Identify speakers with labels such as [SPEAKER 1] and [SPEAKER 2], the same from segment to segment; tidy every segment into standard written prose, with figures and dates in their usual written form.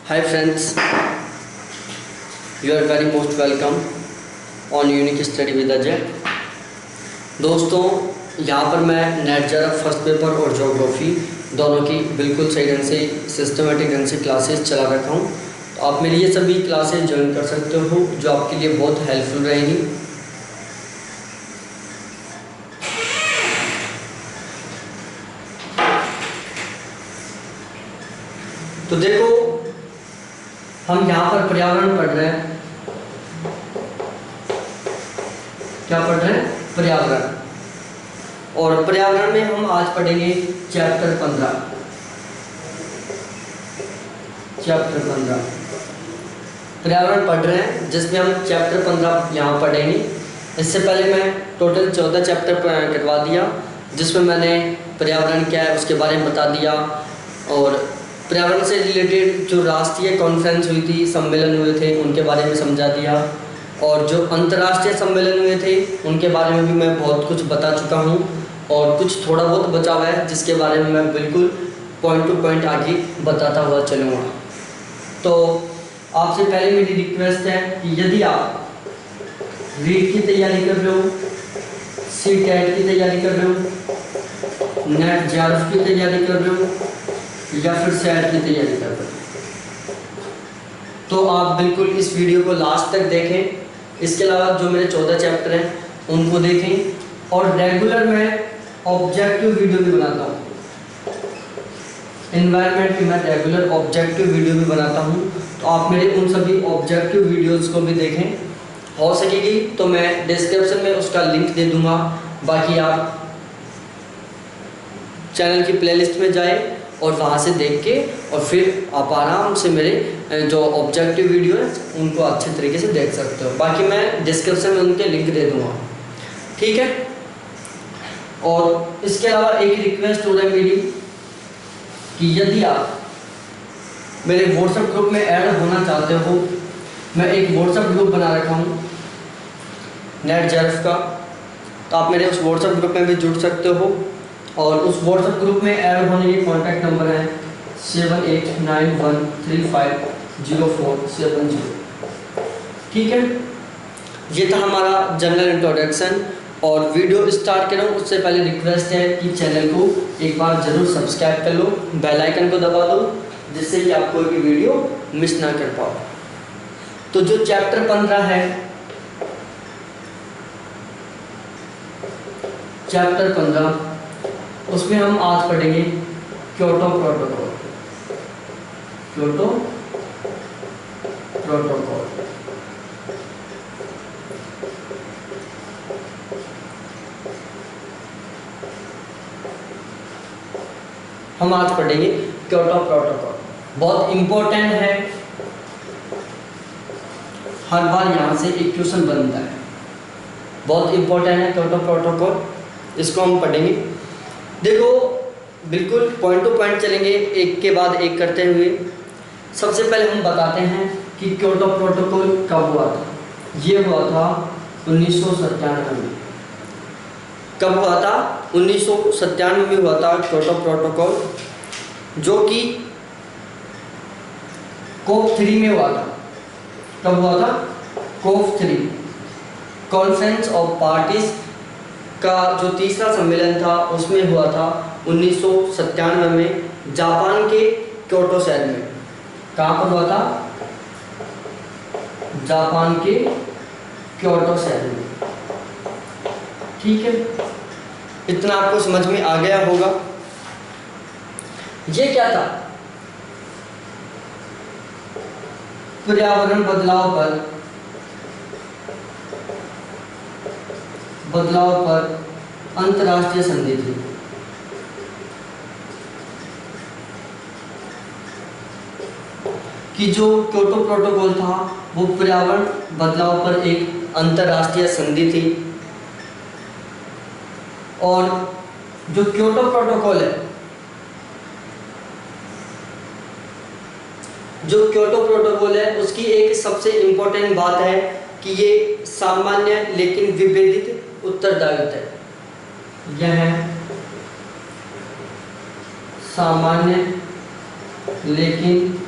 [SPEAKER 1] Hi friends, you are very most welcome on Unique Study with Ajay। दोस्तों, यहाँ पर मैं नेट जरा फर्स्ट पेपर और ज्योग्राफी दोनों की बिल्कुल सही ढंग से सिस्टमेटिक ढंग से क्लासेस चला रखा हूँ। तो आप मेरी ये सभी क्लासेस ज्वाइन कर सकते हो, जो आपके लिए बहुत हेल्पफुल रहेंगी। तो देखो, हम यहाँ पर पर्यावरण पढ़ रहे हैं। क्या पढ़ रहे हैं? पर्यावरण। और पर्यावरण में हम आज पढ़ेंगे चैप्टर 15। पर्यावरण पढ़ रहे हैं, जिसमें हम चैप्टर 15 यहाँ पढ़ेंगे। इससे पहले मैं टोटल 14 चैप्टर करवा दिया, जिसमें मैंने पर्यावरण क्या है उसके बारे में बता दिया, और पर्यावरण से रिलेटेड जो राष्ट्रीय कॉन्फ्रेंस हुई थी, सम्मेलन हुए थे, उनके बारे में समझा दिया, और जो अंतर्राष्ट्रीय सम्मेलन हुए थे उनके बारे में भी मैं बहुत कुछ बता चुका हूँ, और कुछ थोड़ा बहुत बचा हुआ है जिसके बारे में मैं बिल्कुल पॉइंट टू पॉइंट आगे बताता हुआ चलूँगा। तो आपसे पहले मेरी रिक्वेस्ट है कि यदि आप रीट की तैयारी कर रहे हो, CTET की तैयारी कर रहे हो, नेट JARF की तैयारी कर रहे हो, या फिर SET की तैयारी कर रहे हो, तो आप बिल्कुल इस वीडियो को लास्ट तक देखें। इसके अलावा जो मेरे 14 चैप्टर हैं उनको देखें, और रेगुलर मैं ऑब्जेक्टिव वीडियो भी बनाता हूँ। एनवायरनमेंट की मैं रेगुलर ऑब्जेक्टिव वीडियो भी बनाता हूँ, तो आप मेरे उन सभी ऑब्जेक्टिव वीडियोस को भी देखें। हो सकेगी तो मैं डिस्क्रिप्शन में उसका लिंक दे दूँगा। बाकी आप चैनल की प्लेलिस्ट में जाएं और वहाँ से देख के और फिर आप आराम से मेरे जो ऑब्जेक्टिव वीडियो है उनको अच्छे तरीके से देख सकते हो। बाकी मैं डिस्क्रिप्शन में उनके लिंक दे दूँगा, ठीक है। और इसके अलावा एक रिक्वेस्ट हो रहा है मेरी कि यदि आप मेरे व्हाट्सएप ग्रुप में ऐड होना चाहते हो, मैं एक व्हाट्सएप ग्रुप बना रखा हूँ नेट JARF का, तो आप मेरे उस व्हाट्सएप ग्रुप में भी जुड़ सकते हो। और उस व्हाट्सएप ग्रुप में ऐड होने के कॉन्टैक्ट नंबर है 7891350470, ठीक है। ये था हमारा जनरल इंट्रोडक्शन। और वीडियो स्टार्ट करूँ उससे पहले रिक्वेस्ट है कि चैनल को एक बार ज़रूर सब्सक्राइब कर लो, बेल आइकन को दबा दो, जिससे कि आप कोई भी वीडियो मिस ना कर पाओ। तो जो चैप्टर 15 है, चैप्टर 15, उसमें हम आज पढ़ेंगे क्योटो प्रोटोकॉल। Kyoto protocol. हम आज पढ़ेंगे क्योटो प्रोटोकॉल। बहुत इंपॉर्टेंट है, हर बार यहाँ से एक क्वेश्चन बनता है। बहुत इंपॉर्टेंट है क्योटो प्रोटोकॉल, इसको हम पढ़ेंगे। देखो, बिल्कुल पॉइंट टू पॉइंट चलेंगे, एक के बाद एक करते हुए। सबसे पहले हम बताते हैं कि क्योटो प्रोटोकॉल कब हुआ था। ये हुआ था 1997 में। कब हुआ था? 1997 में हुआ था क्योटो प्रोटोकॉल, जो कि COP3 में हुआ था। कब हुआ था? COP3, कॉन्फ्रेंस ऑफ पार्टीज का जो तीसरा सम्मेलन था उसमें हुआ था 1997 में, जापान के क्योटो शहर में। कहाँ पर हुआ था? जापान के क्योटो शहर में, ठीक है। इतना आपको समझ में आ गया होगा। ये क्या था? पर्यावरण बदलाव पर अंतर्राष्ट्रीय संधि थी। कि जो क्योटो प्रोटोकॉल था वो पर्यावरण बदलाव पर एक अंतर्राष्ट्रीय संधि थी। और जो क्योटो प्रोटोकॉल है, उसकी एक सबसे इंपॉर्टेंट बात है कि ये सामान्य लेकिन विभेदित उत्तरदायित्व है। यह सामान्य लेकिन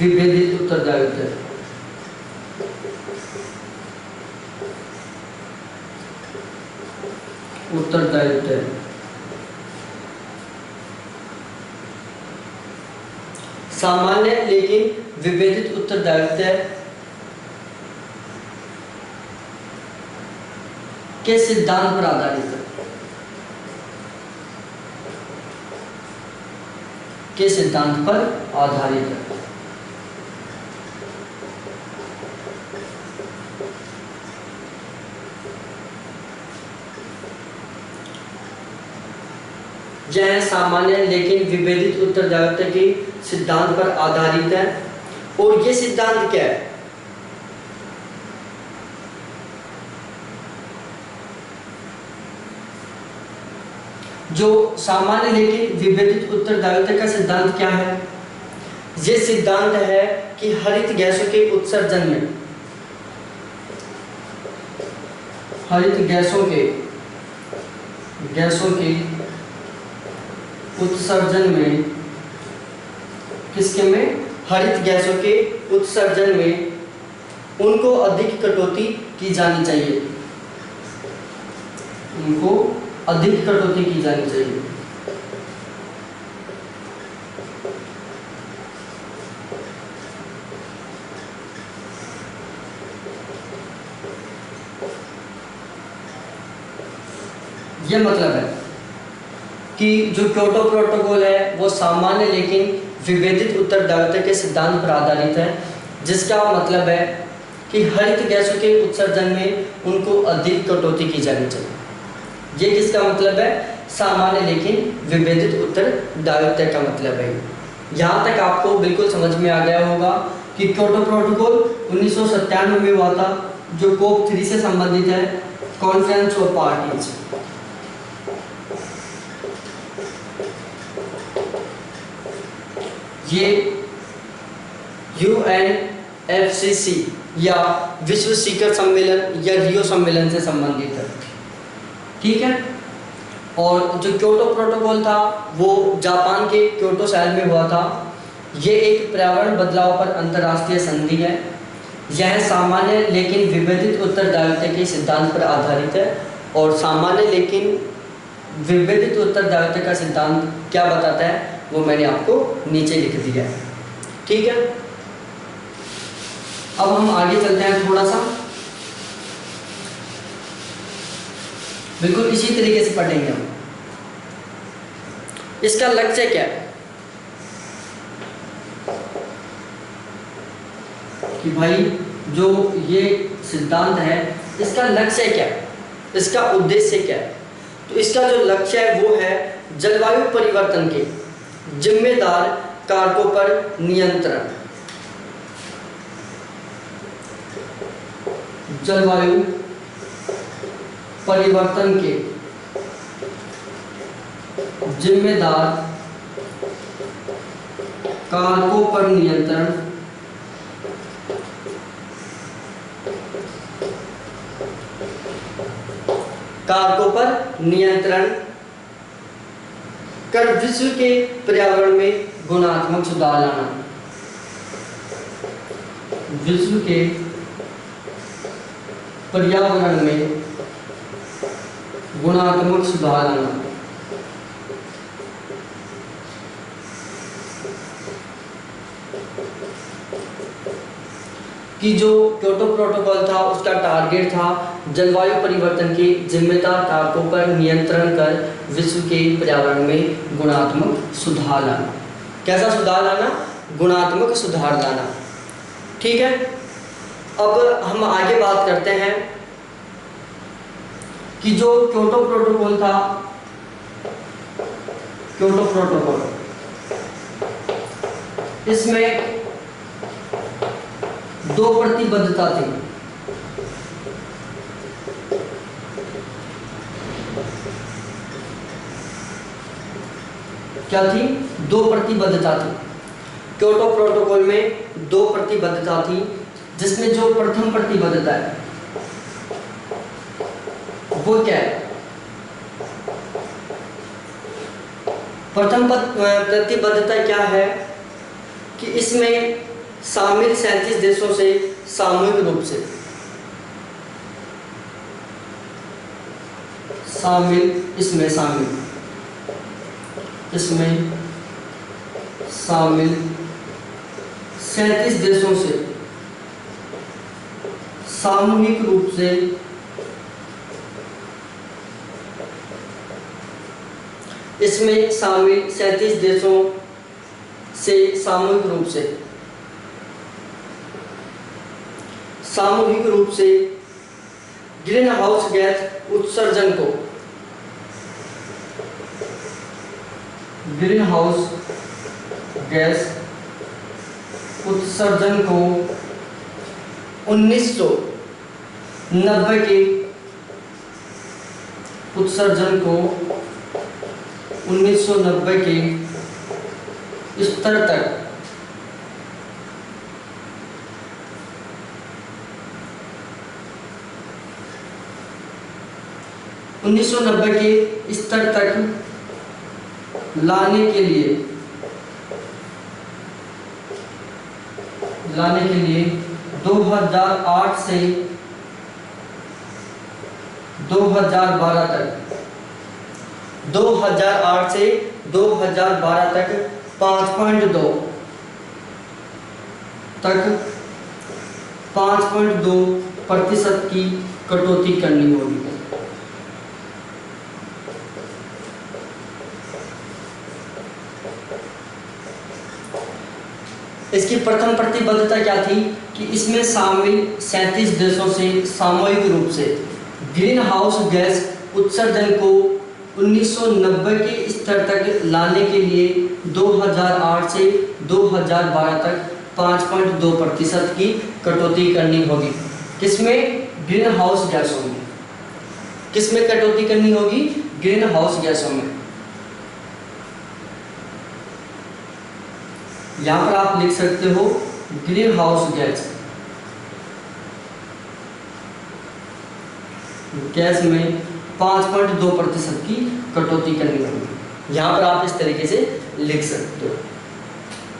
[SPEAKER 1] विभेदित उत्तरदायित्व। उत्तरदायित्व सामान्य लेकिन विभेदित उत्तरदायित्व के सिद्धांत पर आधारित है। के सिद्धांत पर आधारित है। यह सामान्य लेकिन विभेदित उत्तरदायित्व के सिद्धांत पर आधारित है। और ये सिद्धांत क्या है? जो सामान्य लेकिन विभेदित उत्तरदायित्व का सिद्धांत क्या है? ये सिद्धांत है कि हरित गैसों के उत्सर्जन में गैसों के उत्सर्जन में किसके में? हरित गैसों के उत्सर्जन में उनको अधिक कटौती की जानी चाहिए। उनको अधिक कटौती की जानी चाहिए। यह मतलब है कि जो क्योटो प्रोटोकॉल है वो सामान्य लेकिन विभेदित उत्तरदायित्व के सिद्धांत पर आधारित है, जिसका मतलब है कि हरित गैसों के उत्सर्जन में उनको अधिक कटौती की जानी चाहिए। ये किसका मतलब है? सामान्य लेकिन विभेदित उत्तरदायित्व का मतलब है। यहाँ तक आपको बिल्कुल समझ में आ गया होगा कि क्योटो प्रोटोकॉल 1997 में हुआ था, जो कोप 3 से संबंधित है, कॉन्फ्रेंस ऑफ पार्टीज। ये UNFCCC या विश्व शिखर सम्मेलन या रियो सम्मेलन से संबंधित है। ठीक है। और जो क्योटो प्रोटोकॉल था वो जापान के क्योटो शहर में हुआ था। ये एक पर्यावरण बदलाव पर अंतर्राष्ट्रीय संधि है। यह सामान्य लेकिन विभेदित उत्तरदायित्व के सिद्धांत पर आधारित है। और सामान्य लेकिन विभेदित उत्तरदायित्व का सिद्धांत क्या बताता है वो मैंने आपको नीचे लिख दिया है। ठीक है। अब हम आगे चलते हैं थोड़ा सा, बिल्कुल इसी तरीके से पढ़ेंगे हम। इसका लक्ष्य क्या है कि भाई जो ये सिद्धांत है इसका लक्ष्य क्या है, इसका उद्देश्य क्या है? तो इसका जो लक्ष्य है वो है जलवायु परिवर्तन के जिम्मेदार कारकों पर नियंत्रण। जलवायु परिवर्तन के जिम्मेदार कारकों पर नियंत्रण, कर विश्व के पर्यावरण में गुणात्मक सुधार लाना। विश्व के पर्यावरण में गुणात्मक सुधार लाना। कि जो क्योटो प्रोटोकॉल था उसका टारगेट था जलवायु परिवर्तन के जिम्मेदार कारकों पर नियंत्रण कर विश्व के पर्यावरण में गुणात्मक सुधार लाना। कैसा सुधार लाना? गुणात्मक सुधार लाना। ठीक है। अब हम आगे बात करते हैं कि जो क्योटो प्रोटोकॉल था, क्योटो प्रोटोकॉल, इसमें 2 प्रतिबद्धता थी। क्या थी? 2 प्रतिबद्धता थी। क्योटो प्रोटोकॉल में 2 प्रतिबद्धता थी, जिसमें जो प्रथम प्रतिबद्धता है वो क्या है? प्रथम प्रतिबद्धता क्या है कि इसमें शामिल 37 देशों से सामूहिक रूप से इसमें शामिल 37 देशों से सामूहिक रूप से इसमें शामिल 37 देशों से सामूहिक रूप से ग्रीन हाउस गैस उत्सर्जन को 1990 के स्तर तक लाने के लिए 2008 से 2012 तक 5.2% की कटौती करनी होगी। इसकी प्रथम प्रतिबद्धता क्या थी कि इसमें शामिल 37 देशों से सामूहिक रूप से ग्रीन हाउस गैस उत्सर्जन को 1990 के स्तर तक लाने के लिए 2008 से 2012 तक 5.2% की कटौती करनी होगी। किसमें? ग्रीन हाउस गैसों में। किसमें कटौती करनी होगी? ग्रीन हाउस गैसों में। यहां पर आप लिख सकते हो ग्रीन हाउस गैस में 5.2% की कटौती करनी होगी। यहाँ पर आप इस तरीके से लिख सकते हो।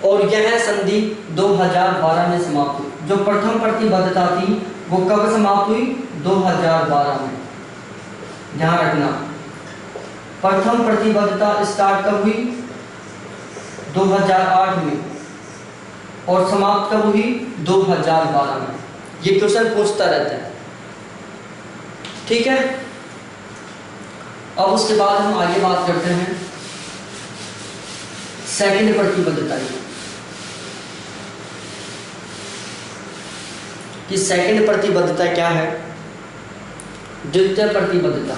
[SPEAKER 1] और यह संधि 2012 में समाप्त हुई। जो प्रथम प्रतिबद्धता थी वो कब समाप्त हुई? 2012 में। ध्यान रखना, प्रथम प्रतिबद्धता स्टार्ट कब हुई? 2008 में। और समाप्त कब हुई? 2012 में। ये क्वेश्चन पूछता रहता है, ठीक है। अब उसके बाद हम आगे बात करते हैं सेकंड प्रतिबद्धता की, कि सेकंड प्रतिबद्धता क्या है। द्वितीय प्रतिबद्धता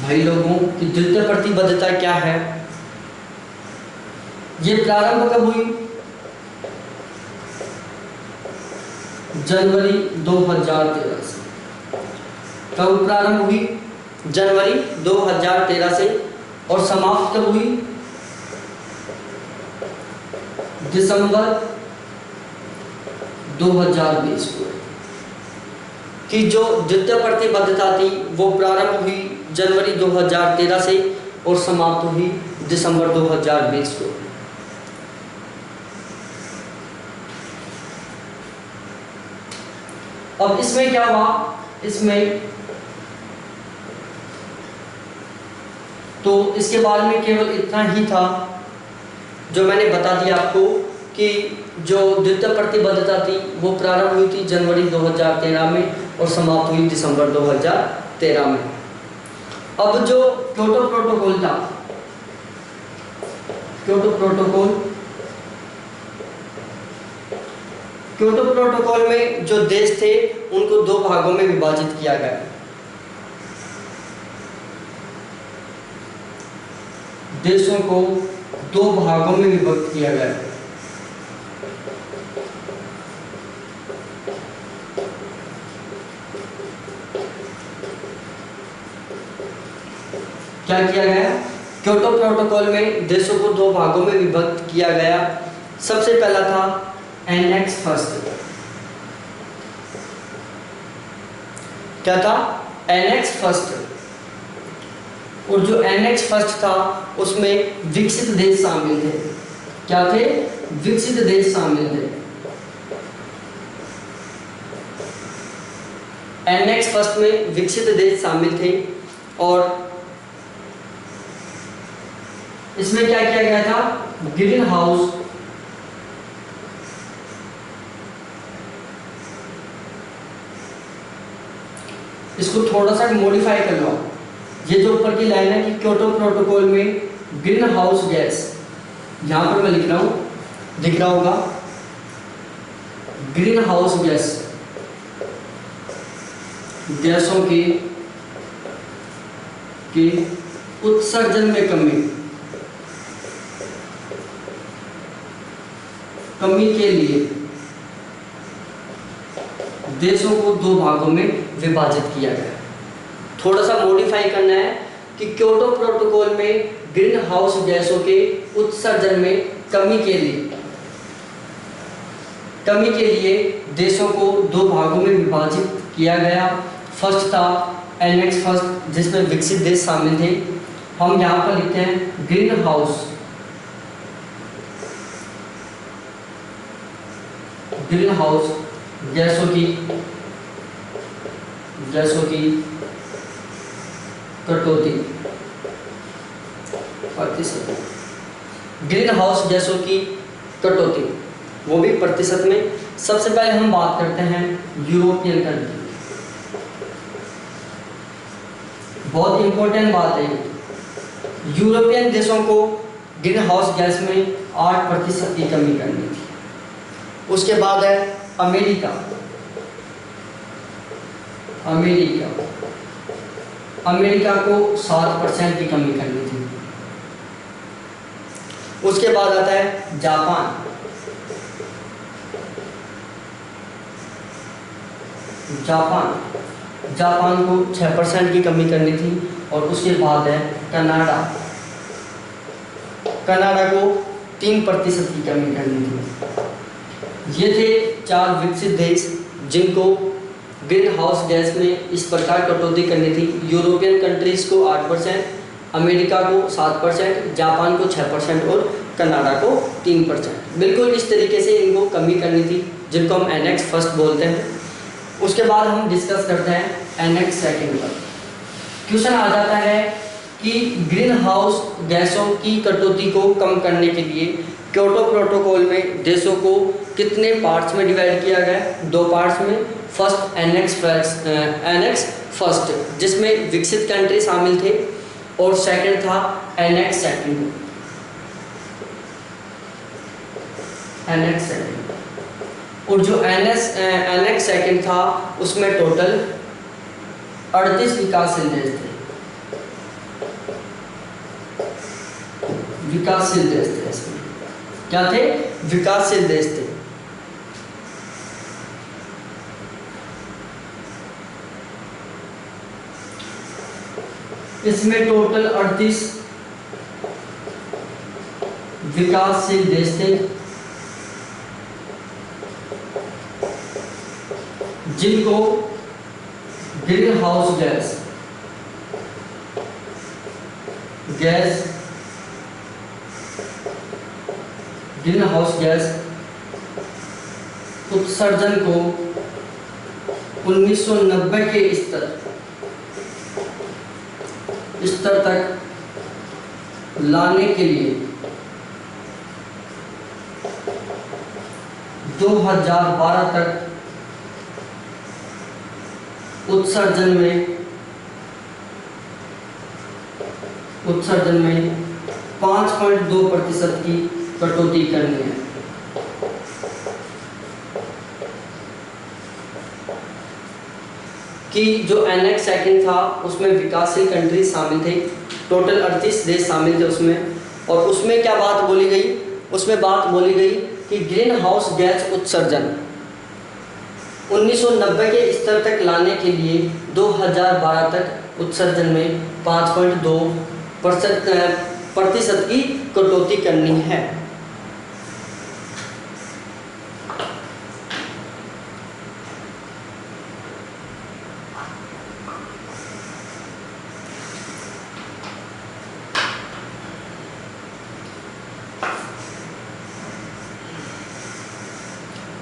[SPEAKER 1] भाई लोगों की द्वितीय प्रतिबद्धता क्या है? ये प्रारंभ कब हुई? जनवरी 2013 से। कब प्रारंभ हुई? जनवरी 2013 से। और समाप्त कब हुई? दिसंबर 2020 को। कि जो द्वितीय प्रतिबद्धता थी वो प्रारंभ हुई जनवरी 2013 से और समाप्त हुई दिसंबर 2020 को। अब इसमें क्या हुआ? इसमें तो इसके बारे में केवल इतना ही था जो मैंने बता दिया आपको कि जो द्वितीय प्रतिबद्धता थी वो प्रारंभ हुई थी जनवरी 2013 में और समाप्त हुई दिसंबर 2013 में। अब जो क्योटो प्रोटोकॉल था, क्योटो प्रोटोकॉल में जो देश थे उनको दो भागों में विभाजित किया गया। देशों को दो भागों में विभक्त किया गया। क्या किया गया? क्योटो प्रोटोकॉल में देशों को दो भागों में विभक्त किया गया। सबसे पहला था एनेक्स फर्स्ट। क्या था? एनेक्स फर्स्ट, और जो एनेक्स फर्स्ट था उसमें विकसित देश शामिल थे। क्या थे? विकसित देश शामिल थे। एनेक्स फर्स्ट में विकसित देश शामिल थे और इसमें क्या किया गया था? ग्रीन हाउस इसको थोड़ा सा मॉडिफाई कर लो। ये जो ऊपर की लाइन है कि क्योटो प्रोटोकॉल में ग्रीन हाउस गैस, यहां पर मैं लिख रहा हूं, दिख रहा होगा, ग्रीन हाउस गैस, गैसों की उत्सर्जन में कमी के लिए देशों को दो भागों में विभाजित किया गया। थोड़ा सा मॉडिफाई करना है कि क्योटो प्रोटोकॉल में ग्रीन हाउस गैसों के उत्सर्जन में कमी के लिए देशों को दो भागों में विभाजित किया गया। फर्स्ट था एनेक्स फर्स्ट, जिसमें विकसित देश शामिल थे। हम यहाँ पर लिखते हैं ग्रीन हाउस गैसों की कटौती प्रतिशत, ग्रीन हाउस गैसों की कटौती, वो भी प्रतिशत में। सबसे पहले हम बात करते हैं यूरोपियन कंट्री। बहुत इंपॉर्टेंट बात है, यूरोपियन देशों को ग्रीन हाउस गैस में 8% की कमी करनी थी। उसके बाद है अमेरिका को 7% की कमी करनी थी। उसके बाद आता है जापान को 6% की कमी करनी थी। और उसके बाद है कनाडा को 3% की कमी करनी थी। ये थे 4 विकसित देश जिनको ग्रीन हाउस गैस में इस प्रकार कटौती करनी थी। यूरोपियन कंट्रीज को 8%, अमेरिका को 7%, जापान को 6% और कनाडा को 3%। बिल्कुल इस तरीके से इनको कमी करनी थी, जिनको हम एनेक्स फर्स्ट बोलते हैं। उसके बाद हम डिस्कस करते हैं एनेक्स सेकंड पर। क्वेश्चन आ जाता है कि ग्रीन हाउस गैसों की कटौती को कम करने के लिए क्योटो प्रोटोकॉल में देशों को कितने पार्ट्स में डिवाइड किया गया? 2 पार्ट्स में। फर्स्ट एनेक्स फर्स्ट, जिसमें विकसित कंट्री शामिल थे, और सेकंड था एनेक्स सेकंड। और जो एनेक्स सेकंड था उसमें टोटल 38 विकासशील देश थे। इसमें क्या थे? विकासशील देश थे। इसमें टोटल 38 विकासशील देश थे, जिनको ग्रीन हाउस गैस उत्सर्जन को 1990 के स्तर तक लाने के लिए 2012 तक उत्सर्जन में 5.2% की कटौती करनी है। कि जो एनेक्स सेकंड था उसमें विकासशील कंट्री शामिल थे, टोटल 38 देश शामिल थे उसमें। और उसमें क्या बात बोली गई? उसमें बात बोली गई कि ग्रीन हाउस गैस उत्सर्जन 1990 के स्तर तक लाने के लिए 2012 तक उत्सर्जन में 5.2% की कटौती करनी है।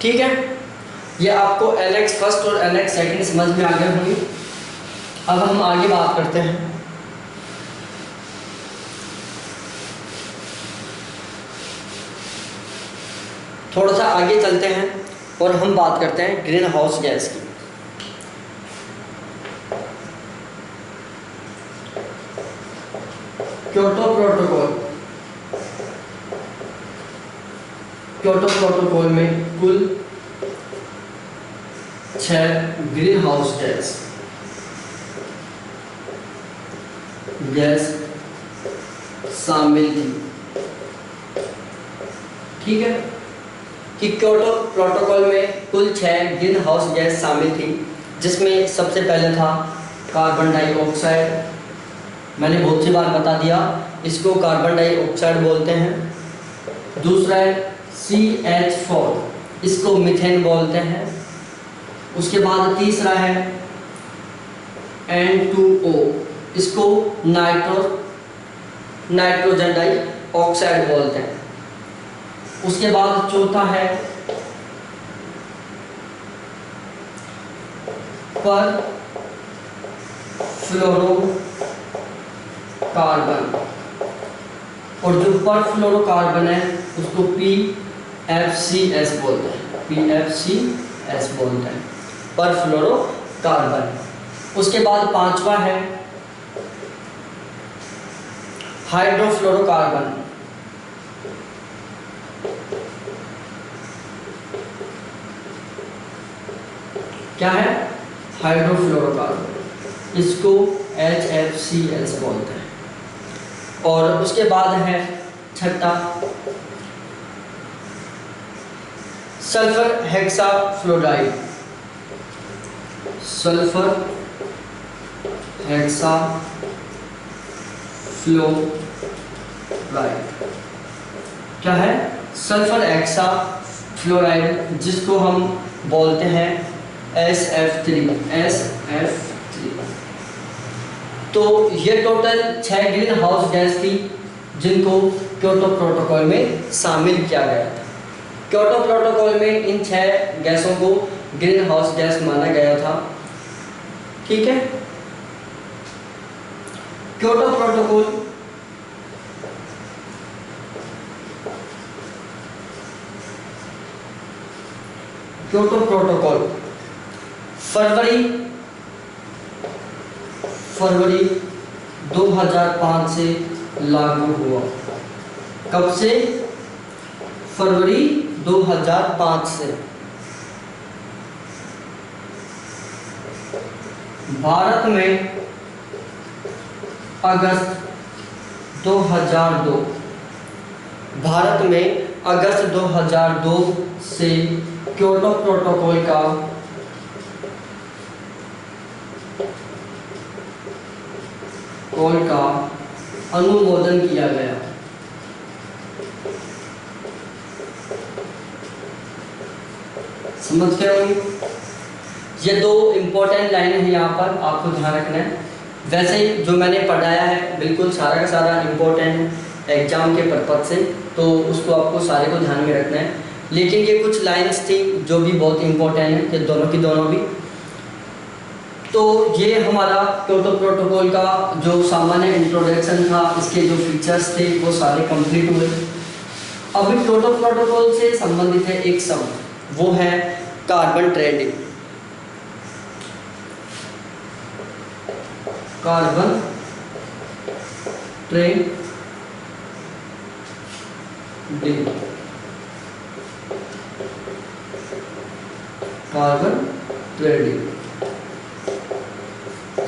[SPEAKER 1] ठीक है, ये आपको एनेक्स फर्स्ट और एनेक्स सेकंड समझ में आ गए होंगे। अब हम आगे बात करते हैं। थोड़ा सा आगे चलते हैं और हम बात करते हैं ग्रीन हाउस गैस की। क्योटो प्रोटोकॉल में कुल 6 ग्रीन हाउस गैस शामिल थी। ठीक है, कि क्योटो प्रोटोकॉल में कुल 6 ग्रीन हाउस गैस शामिल थी, जिसमें सबसे पहले था कार्बन डाइऑक्साइड। मैंने बहुत सी बार बता दिया, इसको कार्बन डाइऑक्साइड बोलते हैं। दूसरा है CH4, इसको मीथेन बोलते हैं। उसके बाद तीसरा है N2O, इसको नाइट्रोजन डाइऑक्साइड बोलते हैं। उसके बाद चौथा है परफ्लोरोकार्बन, और जो परफ्लोरोकार्बन है उसको PFCS बोलते हैं, PFCS बोलते हैं, परफ्लोरोकार्बन। उसके बाद पांचवा है हाइड्रोफ्लोरोकार्बन। क्या है? हाइड्रोफ्लोरोकार्बन, इसको HFCS बोलते हैं। और उसके बाद है छठा सल्फर हेक्साफ्लोराइड, सल्फर हेक्साफ्लोराइड। क्या है? सल्फर हेक्साफ्लोराइड, जिसको हम बोलते हैं SF3। तो ये टोटल 6 ग्रीन हाउस गैस थी जिनको क्योटो प्रोटोकॉल में शामिल किया गया था। क्योटो प्रोटोकॉल में इन 6 गैसों को ग्रीन हाउस गैस माना गया था। ठीक है, क्योटो प्रोटोकॉल फरवरी 2005 से लागू हुआ। कब से? फरवरी 2005 से। भारत में अगस्त 2002 से क्योटो प्रोटोकॉल का अनुमोदन किया गया। समझ गए होंगे? ये 2 इंपॉर्टेंट लाइन है, यहाँ पर आपको ध्यान रखना है। वैसे जो मैंने पढ़ाया है बिल्कुल सारा का सारा इंपॉर्टेंट है एग्जाम के पर्पज से, तो उसको आपको सारे को ध्यान में रखना है। लेकिन ये कुछ लाइंस थी जो भी बहुत इंपॉर्टेंट है, ये दोनों की दोनों भी। तो ये हमारा क्योटो प्रोटोकॉल का जो सामान्य इंट्रोडक्शन था, इसके जो फीचर्स थे वो सारे कंप्लीट हुए। अब क्योटो प्रोटोकॉल से संबंधित है एक शब्द, वो है carbon trading. Carbon trading, carbon trading,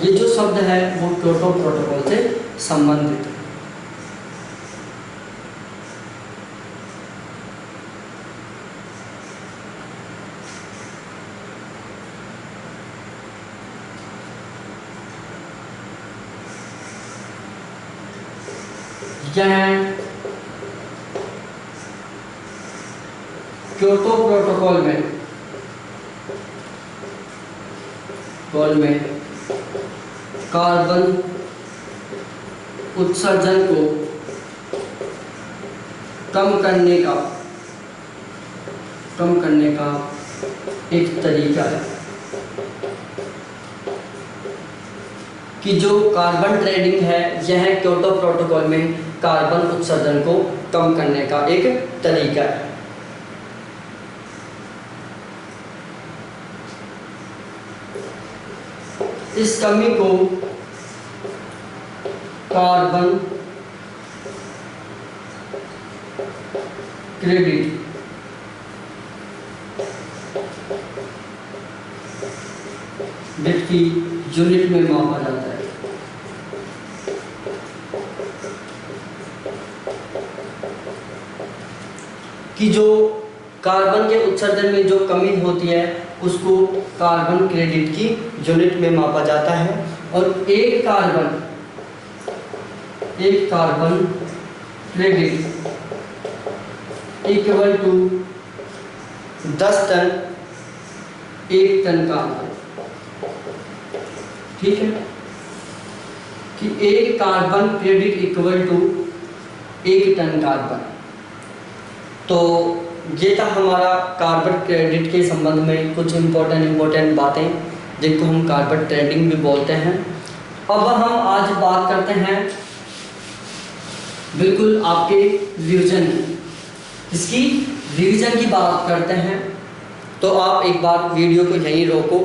[SPEAKER 1] ये जो शब्द है वो क्योटो प्रोटोकॉल से संबंधित है। यह क्योटो प्रोटोकॉल में कार्बन उत्सर्जन को कम करने का कम करने का एक तरीका है कि जो कार्बन ट्रेडिंग है यह क्योटो प्रोटोकॉल में कार्बन उत्सर्जन को कम करने का एक तरीका है। इस कमी को कार्बन क्रेडिट की यूनिट में मापा जाता है। कि जो कार्बन के उत्सर्जन में जो कमी होती है उसको कार्बन क्रेडिट की यूनिट में मापा जाता है। और एक carbon credit equal to 10 ton 1 ton carbon. ठीक है कि एक carbon credit equal to 1 ton carbon. तो ये था हमारा कार्बन क्रेडिट के संबंध में कुछ इम्पोर्टेंट बातें जिनको हम कार्बन ट्रेडिंग भी बोलते हैं। अब हम आज बात करते हैं बिल्कुल आपके रिवीजन की, इसकी रिवीजन की बात करते हैं। तो आप एक बार वीडियो को यहीं रोको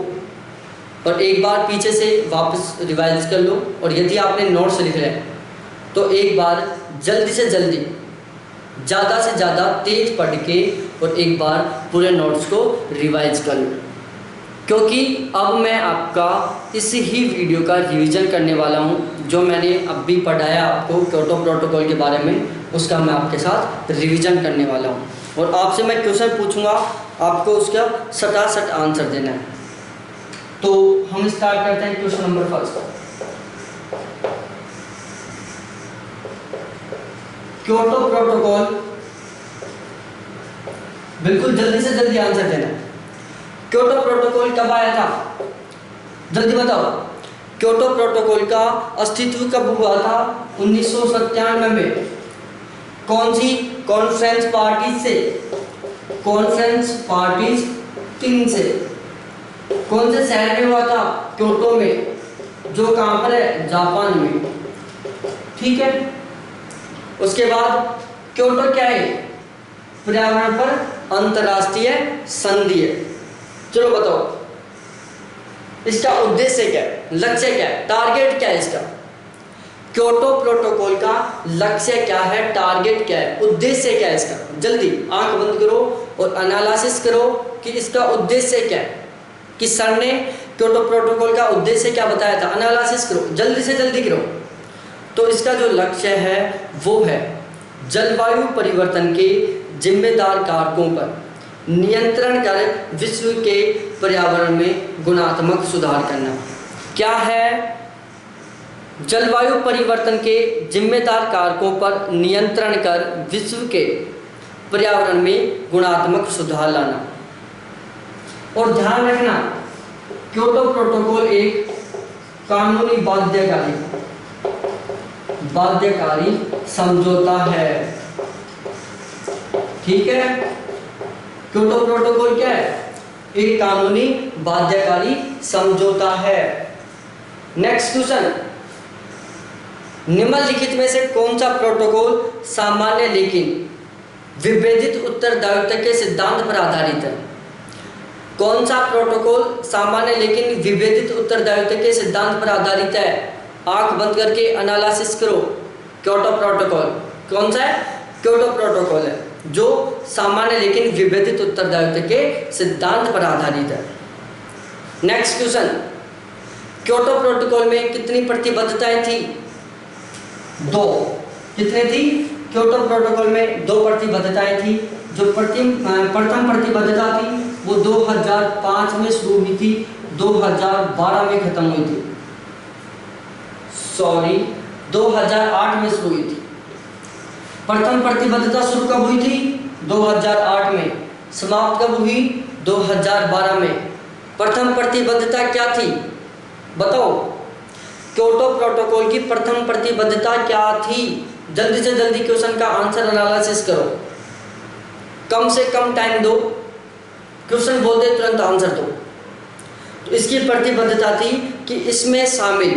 [SPEAKER 1] और एक बार पीछे से वापस रिवाइज कर लो। और यदि आपने नोट्स लिख रहे हैं तो एक बार जल्दी से जल्दी ज़्यादा से ज़्यादा तेज पढ़ के और एक बार पूरे नोट्स को रिवाइज कर लो, क्योंकि अब मैं आपका इस ही वीडियो का रिवीजन करने वाला हूं। जो मैंने अभी पढ़ाया आपको क्योटो प्रोटोकॉल के बारे में, उसका मैं आपके साथ रिवीजन करने वाला हूं। और आपसे मैं क्वेश्चन पूछूंगा, आपको उसका सटासट आंसर देना है। तो हम स्टार्ट करते हैं question number first. Kyoto protocol, बिल्कुल जल्दी से जल्दी आंसर देना है। क्योटो प्रोटोकॉल कब आया था, जल्दी बताओ। क्योटो प्रोटोकॉल का अस्तित्व कब हुआ था? 1997 में। कौन सी कॉन्फ्रेंस पार्टी से? कॉन्फ्रेंस पार्टीज 3 से। कौन से शहर में हुआ था? क्योटो में, जो कहां पर है? जापान में। ठीक है। उसके बाद क्योटो क्या है? पर्यावरण पर अंतरराष्ट्रीय संधि है। चलो बताओ इसका उद्देश्य क्या है, लक्ष्य क्या है, टारगेट क्या है इसका? क्योटो प्रोटोकॉल का लक्ष्य क्या है, टारगेट क्या है, उद्देश्य क्या है इसका? जल्दी आंख बंद करो और एनालिसिस करो कि इसका उद्देश्य क्या है। कि सर ने क्योटो प्रोटोकॉल का उद्देश्य क्या बताया था, एनालिसिस करो, जल्दी से जल्दी करो। तो इसका जो लक्ष्य है वो है जलवायु परिवर्तन के जिम्मेदार कारकों पर नियंत्रण कर विश्व के पर्यावरण में गुणात्मक सुधार करना। क्या है? जलवायु परिवर्तन के जिम्मेदार कारकों पर नियंत्रण कर विश्व के पर्यावरण में गुणात्मक सुधार लाना। और ध्यान रखना, क्योटो प्रोटोकॉल एक कानूनी बाध्यकारी समझौता है। ठीक है। क्योटो प्रोटोकॉल क्या है? एक कानूनी बाध्यकारी समझौता है। नेक्स्ट क्वेश्चन, निम्नलिखित में से कौन सा प्रोटोकॉल सामान्य लेकिन विभेदित उत्तरदायित्व के सिद्धांत पर आधारित है? कौन सा प्रोटोकॉल सामान्य लेकिन विभेदित उत्तरदायित्व के सिद्धांत पर आधारित है? आंख बंद करके एनालिसिस करो। क्योटो प्रोटोकॉल कौन सा है? क्योटो प्रोटोकॉल है जो सामान्य लेकिन विभेदित उत्तरदायित्व के सिद्धांत पर आधारित है। नेक्स्ट क्वेश्चन, क्योटो प्रोटोकॉल में कितनी प्रतिबद्धताएं थी? 2। कितने थी? क्योटो प्रोटोकॉल में 2 प्रतिबद्धताएं थी। जो प्रथम प्रतिबद्धता थी वो 2005 में शुरू हुई थी, 2012 में खत्म हुई थी। 2008 में शुरू हुई थी। प्रथम प्रतिबद्धता शुरू कब हुई थी? 2008 में। समाप्त कब हुई? 2012 में। प्रथम प्रतिबद्धता क्या थी बताओ? क्योटो प्रोटोकॉल की प्रथम प्रतिबद्धता क्या थी? जल्दी से जल्दी क्वेश्चन का आंसर एनालिसिस करो, कम से कम टाइम दो क्वेश्चन बोलते तुरंत आंसर दो। तो इसकी प्रतिबद्धता थी कि इसमें शामिल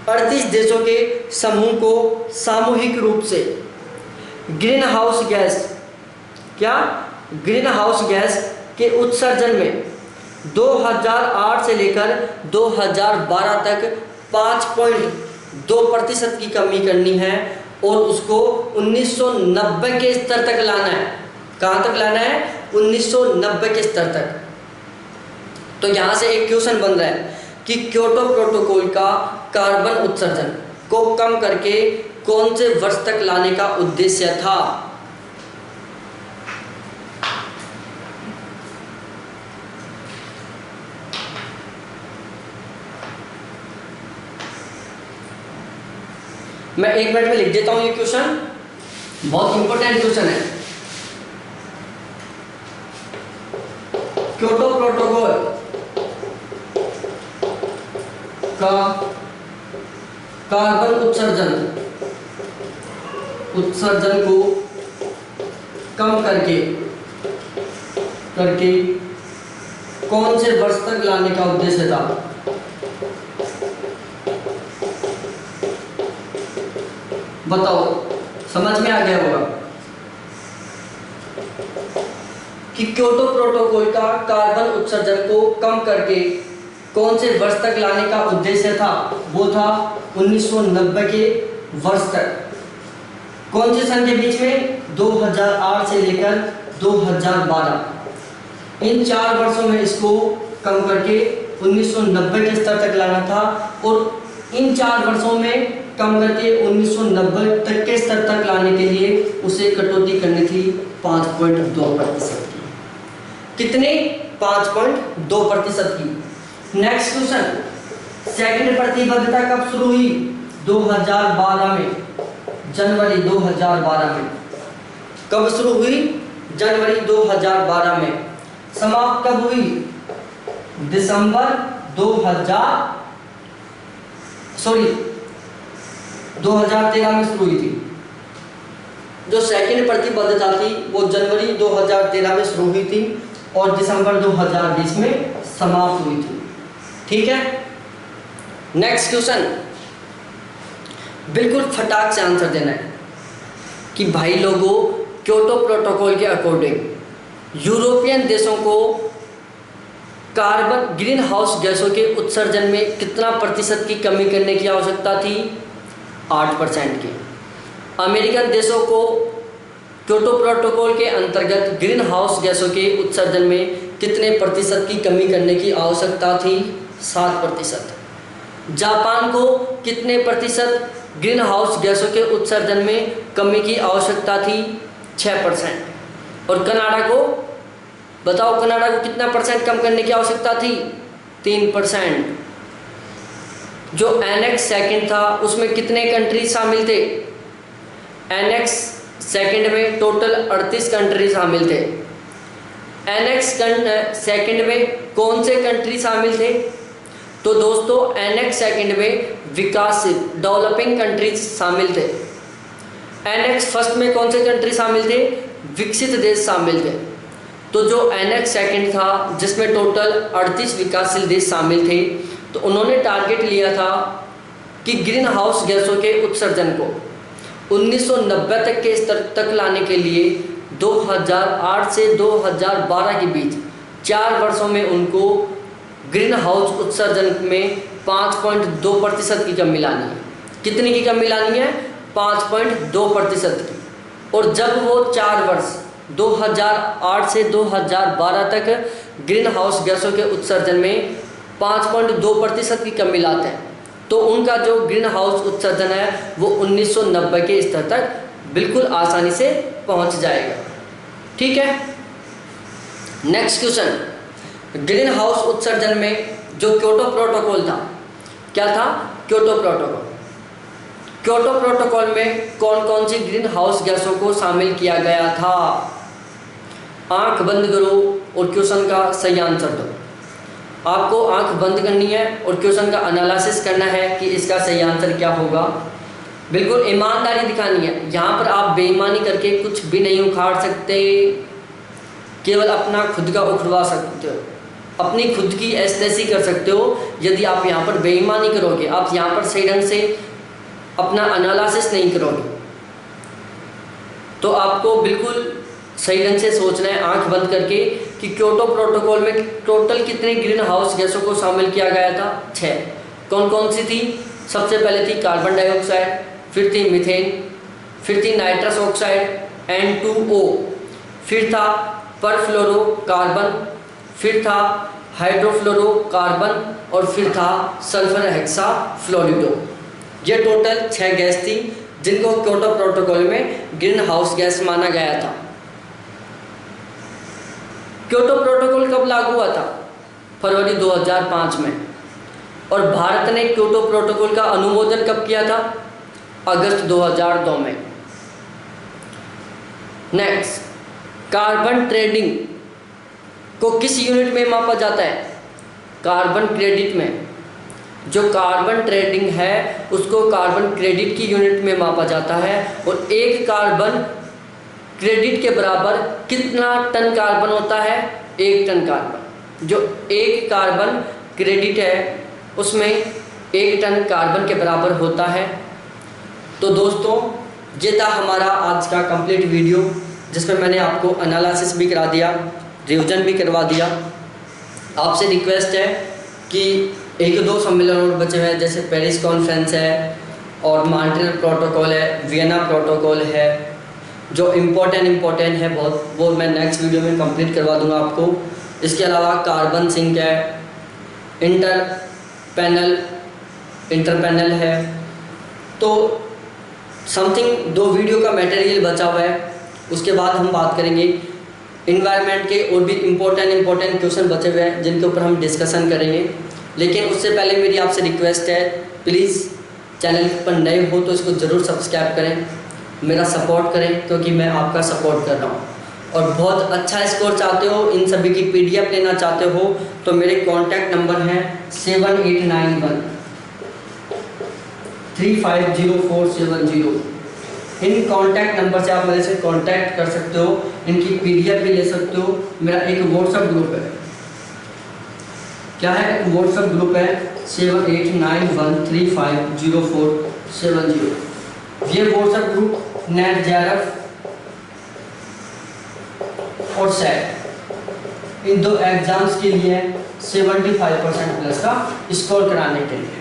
[SPEAKER 1] 38 देशों के समूह को सामूहिक रूप से ग्रीन हाउस गैस के उत्सर्जन में 2008 से लेकर 2012 तक 5.2% की कमी करनी है और उसको 1990 के स्तर तक लाना है। कहाँ तक लाना है? 1990 के स्तर तक। तो यहाँ से एक क्वेश्चन बन रहा है कि क्योटो प्रोटोकॉल का कार्बन उत्सर्जन को कम करके कौन से वर्ष तक लाने का उद्देश्य था? मैं 1 मिनट में लिख देता हूं ये क्वेश्चन, बहुत इंपॉर्टेंट क्वेश्चन है। क्योटो प्रोटोकॉल का कार्बन उत्सर्जन को कम करके कौन से वर्ष तक लाने का उद्देश्य था? बताओ, समझ में आ गया होगा कि क्योटो प्रोटोकॉल का कार्बन उत्सर्जन को कम करके कौन से वर्ष तक लाने का उद्देश्य था? वो था 1990 के वर्ष तक। कौन से सन के बीच में? 2008 से लेकर 2012। इन 4 वर्षों में इसको कम करके 1990 के स्तर तक लाना था और इन 4 वर्षों में कम करके 1990 तक के स्तर तक लाने के लिए उसे कटौती करनी थी 5.2% की। कितने? 5.2% की। नेक्स्ट क्वेश्चन, सेकंड प्रतिबद्धता कब शुरू हुई? 2012 में, जनवरी 2012 में। कब शुरू हुई? जनवरी 2012 में। समाप्त कब हुई? दिसंबर 2013 में शुरू हुई थी। जो सेकंड प्रतिबद्धता थी वो जनवरी 2013 में शुरू हुई थी और दिसंबर 2020 में समाप्त हुई थी। ठीक है। नेक्स्ट क्वेश्चन, बिल्कुल फटाक से आंसर देना है कि भाई लोगों, क्योटो प्रोटोकॉल के अकॉर्डिंग यूरोपियन देशों को कार्बन ग्रीन हाउस गैसों के उत्सर्जन में कितना प्रतिशत की कमी करने की आवश्यकता थी? 8% की। अमेरिकन देशों को क्योटो प्रोटोकॉल के अंतर्गत ग्रीन हाउस गैसों के उत्सर्जन में कितने प्रतिशत की कमी करने की आवश्यकता थी? 7%। जापान को कितने प्रतिशत ग्रीन हाउस गैसों के उत्सर्जन में कमी की आवश्यकता थी? 6%। और कनाडा को बताओ, कनाडा को कितना % कम करने की आवश्यकता थी? 3%। जो एनेक्स सेकंड था उसमें कितने कंट्रीज शामिल थे? एनेक्स सेकंड में टोटल 38 कंट्री शामिल थे। एनेक्स सेकंड में कौन से कंट्री शामिल थे? तो दोस्तों एनेक्स सेकंड में विकासशील डेवलपिंग कंट्रीज शामिल थे। एनेक्स फर्स्ट में कौन से कंट्री शामिल थे? विकसित देश शामिल थे। तो जो एनेक्स सेकंड था जिसमें टोटल 38 विकासशील देश शामिल थे, तो उन्होंने टारगेट लिया था कि ग्रीन हाउस गैसों के उत्सर्जन को 1990 तक के स्तर तक लाने के लिए 2008 से 2012 के बीच 4 वर्षों में उनको ग्रीन हाउस उत्सर्जन में 5.2% की कमी लानी है। कितनी की कमी लानी है? 5.2% की। और जब वो 4 वर्ष 2008 से 2012 तक ग्रीन हाउस गैसों के उत्सर्जन में 5.2% की कमी लाते हैं, तो उनका जो ग्रीन हाउस उत्सर्जन है वो 1990 के स्तर तक बिल्कुल आसानी से पहुंच जाएगा। ठीक है। नेक्स्ट क्वेश्चन, ग्रीन हाउस उत्सर्जन में जो क्योटो प्रोटोकॉल था, क्या था? Kyoto protocol. क्योटो प्रोटोकॉल में कौन कौन सी ग्रीन हाउस गैसों को शामिल किया गया था? आंख बंद करो और क्वेश्चन का सही आंसर दो। आपको आंख बंद करनी है और क्वेश्चन का एनालिसिस करना है कि इसका सही आंसर क्या होगा। बिल्कुल ईमानदारी दिखानी है। यहाँ पर आप बेईमानी करके कुछ भी नहीं उखाड़ सकते केवल अपना खुद का उखड़वा सकते हो, अपनी खुद की ऐसी कर सकते हो यदि आप यहाँ पर बेईमानी करोगे, आप यहाँ पर सही ढंग से अपना एनालिसिस नहीं करोगे। तो आपको बिल्कुल सही ढंग से सोचना है आंख बंद करके कि क्योटो प्रोटोकॉल में टोटल कितने ग्रीन हाउस गैसों को शामिल किया गया था? 6। कौन कौन सी थी? सबसे पहले थी कार्बन डाइऑक्साइड, फिर थी मीथेन, फिर थी नाइट्रस ऑक्साइड N2O, फिर था परफ्लोरोकार्बन, फिर था हाइड्रोफ्लोरोकार्बन और फिर था सल्फर हेक्साफ्लोरिडो। ये टोटल 6 गैस थी जिनको क्योटो प्रोटोकॉल में ग्रीन हाउस गैस माना गया था। क्योटो प्रोटोकॉल कब लागू हुआ था? फरवरी 2005 में। और भारत ने क्योटो प्रोटोकॉल का अनुमोदन कब किया था? अगस्त 2002 में। नेक्स्ट, कार्बन ट्रेडिंग को किस यूनिट में मापा जाता है? कार्बन क्रेडिट में। जो कार्बन ट्रेडिंग है उसको कार्बन क्रेडिट की यूनिट में मापा जाता है। और एक कार्बन क्रेडिट के बराबर कितना टन कार्बन होता है? 1 टन कार्बन। जो एक कार्बन क्रेडिट है उसमें 1 टन कार्बन के बराबर होता है। तो दोस्तों, ये था हमारा आज का कंप्लीट वीडियो जिसमें मैंने आपको एनालिसिस भी करा दिया, रिवीजन भी करवा दिया। आपसे रिक्वेस्ट है कि 1-2 सम्मेलन और बचे हुए हैं, जैसे पेरिस कॉन्फ्रेंस है और मॉन्ट्रियल प्रोटोकॉल है, वियना प्रोटोकॉल है, जो इम्पोर्टेंट है बहुत, वो मैं नेक्स्ट वीडियो में कंप्लीट करवा दूंगा आपको। इसके अलावा कार्बन सिंक है, इंटरपैनल है। तो समथिंग 2 वीडियो का मटेरियल बचा हुआ है। उसके बाद हम बात करेंगे इन्वायरमेंट के और भी इम्पोर्टेंट क्वेश्चन बचे हुए हैं जिनके ऊपर हम डिस्कशन करेंगे। लेकिन उससे पहले मेरी आपसे रिक्वेस्ट है, प्लीज़ चैनल पर नए हो तो इसको ज़रूर सब्सक्राइब करें, मेरा सपोर्ट करें, क्योंकि मैं आपका सपोर्ट कर रहा हूँ। और बहुत अच्छा स्कोर चाहते हो, इन सभी की PDF लेना चाहते हो तो मेरे कॉन्टैक्ट नंबर हैं 7891 350470। इन कॉन्टैक्ट नंबर से आप मेरे से कॉन्टैक्ट कर सकते हो, इनकी PDF भी ले सकते हो। मेरा एक व्हाट्सएप ग्रुप है, क्या है? एक व्हाट्सएप ग्रुप है 7891350470। ये व्हाट्सएप ग्रुप नेट JRF और सेट इन 2 एग्जाम्स के लिए 75% प्लस का स्कोर कराने के लिए।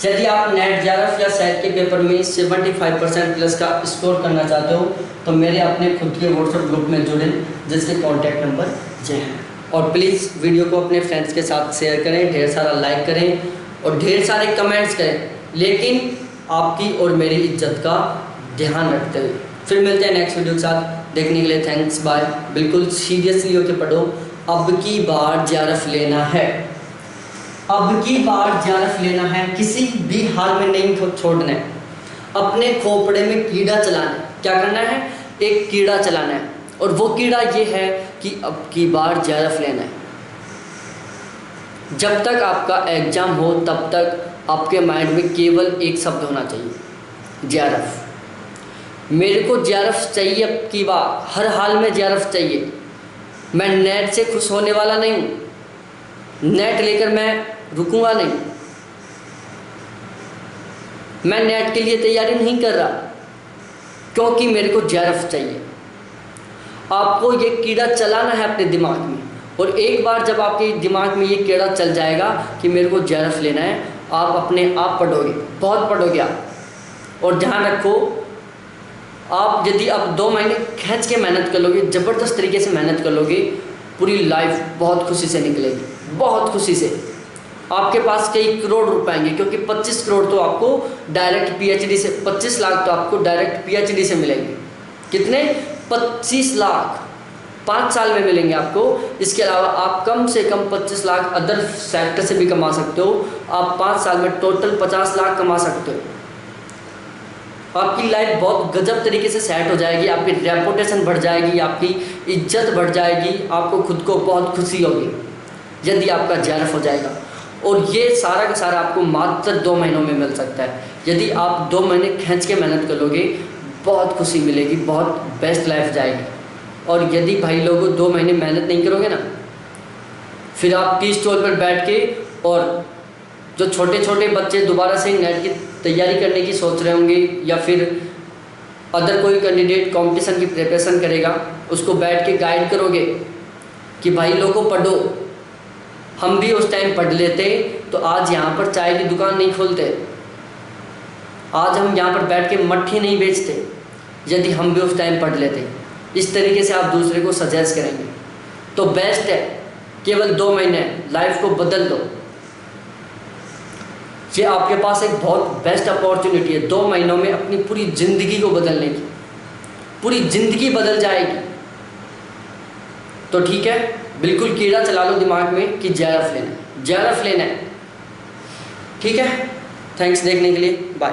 [SPEAKER 1] यदि आप नेट JRF या सेट के पेपर में 75% प्लस का स्कोर करना चाहते हो तो मेरे अपने खुद के व्हाट्सएप ग्रुप में जुड़ें जिसके कॉन्टैक्ट नंबर ये हैं। और प्लीज़ वीडियो को अपने फ्रेंड्स के साथ शेयर करें, ढेर सारा लाइक करें और ढेर सारे कमेंट्स करें, लेकिन आपकी और मेरी इज्जत का ध्यान रखते हुए। फिर मिलते हैं नेक्स्ट वीडियो के साथ। देखने के लिए थैंक्स, बाय। बिल्कुल सीरियसली होकर पढ़ो। अब की बार JRF लेना है, अब की बार JRF लेना है, किसी भी हाल में नहीं छोड़ना है। अपने खोपड़े में कीड़ा चलाना है। क्या करना है? एक कीड़ा चलाना है, और वो कीड़ा ये है कि अब की बार JRF लेना है। जब तक आपका एग्ज़ाम हो तब तक आपके माइंड में केवल एक शब्द होना चाहिए, JRF। मेरे को JRF चाहिए, अब की बार हर हाल में JRF चाहिए। मैं नेट से खुश होने वाला नहीं हूँ, नेट लेकर मैं रुकूंगा नहीं, मैं नेट के लिए तैयारी नहीं कर रहा, क्योंकि मेरे को JRF चाहिए। आपको ये कीड़ा चलाना है अपने दिमाग में, और एक बार जब आपके दिमाग में ये कीड़ा चल जाएगा कि मेरे को JRF लेना है, आप अपने आप पढ़ोगे, बहुत पढ़ोगे आप। और ध्यान रखो, आप यदि आप 2 महीने खींच के मेहनत कर लोगे, ज़बरदस्त तरीके से मेहनत कर लोगे, पूरी लाइफ बहुत खुशी से निकलेगी, बहुत खुशी से। आपके पास कई करोड़ रुपए आएंगे, क्योंकि 25 करोड़ तो आपको डायरेक्ट PhD से, 25 लाख तो आपको डायरेक्ट PhD से मिलेंगे। कितने? 25 लाख 5 साल में मिलेंगे आपको। इसके अलावा आप कम से कम 25 लाख अदर सेक्टर से भी कमा सकते हो। आप 5 साल में टोटल 50 लाख कमा सकते हो। आपकी लाइफ बहुत गजब तरीके से सेट हो जाएगी, आपकी रेपुटेशन बढ़ जाएगी, आपकी इज्जत बढ़ जाएगी, आपको खुद को बहुत खुशी होगी यदि आपका JRF हो जाएगा। और ये सारा का सारा आपको मात्र 2 महीनों में मिल सकता है। यदि आप 2 महीने खींच के मेहनत कर लोगे, बहुत खुशी मिलेगी, बहुत बेस्ट लाइफ जाएगी। और यदि भाई लोगों 2 महीने मेहनत नहीं करोगे ना, फिर आप टी स्टॉल पर बैठ के, और जो छोटे छोटे बच्चे दोबारा से नेट की तैयारी करने की सोच रहे होंगे या फिर अदर कोई कैंडिडेट कंपटीशन की प्रिपरेशन करेगा, उसको बैठ के गाइड करोगे कि भाई लोगों पढ़ो। हम भी उस टाइम पढ़ लेते तो आज यहाँ पर चाय की दुकान नहीं खोलते, आज हम यहाँ पर बैठ के मट्ठी नहीं बेचते, यदि हम भी उस टाइम पढ़ लेते। इस तरीके से आप दूसरे को सजेस्ट करेंगे तो बेस्ट है। केवल 2 महीने लाइफ को बदल दो, ये आपके पास एक बहुत बेस्ट अपॉर्चुनिटी है। 2 महीनों में अपनी पूरी ज़िंदगी को बदलने की, पूरी ज़िंदगी बदल जाएगी। तो ठीक है, बिल्कुल कीड़ा चला लो दिमाग में कि JRF लेना है, JRF लेना है। ठीक है, थैंक्स देखने के लिए, बाय।